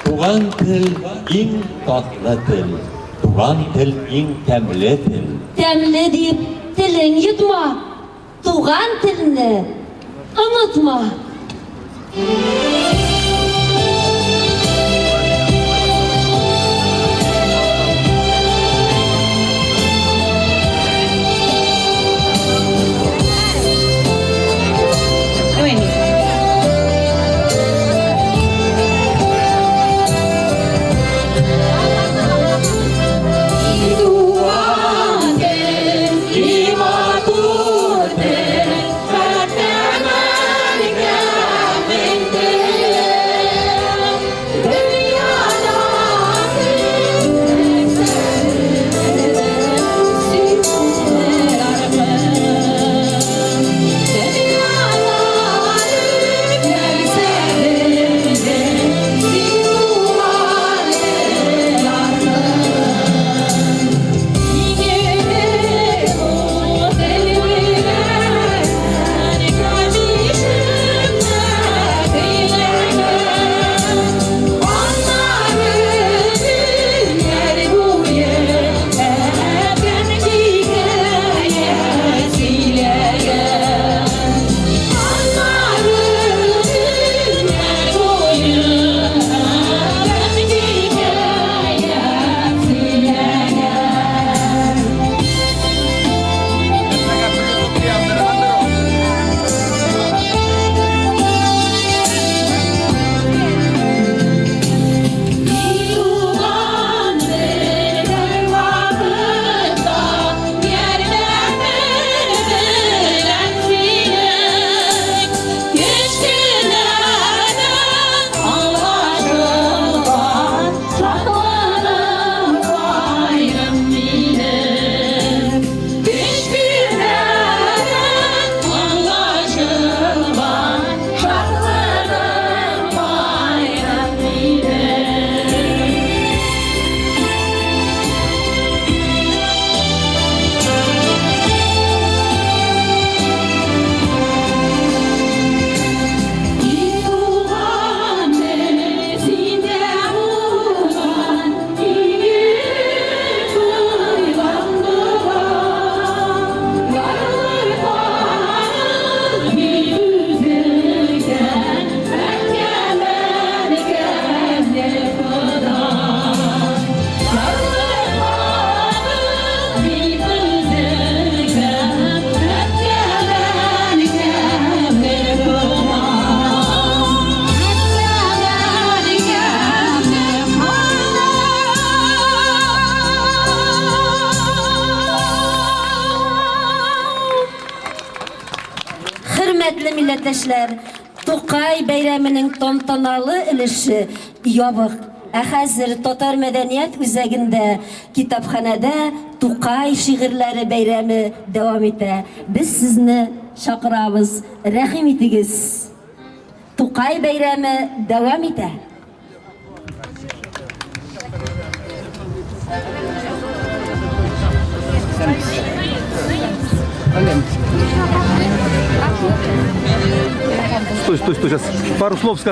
Tugan til ing tatlı til. Tugan til ing temli til. Temli deyip dilin yutma. Tuğan tilini unutma. Hürmetli milletvekiler, To'qay bayramının tantanalı ilişi yabık. Hazır Tatar medeniyet üzerinde kitapxonada To'qay şiirleri bayramı devam ete. Biz sizni chaqiramiz, rahim etiniz. To'qay bayramı devam ete. Стой, сейчас. Пару слов скажи.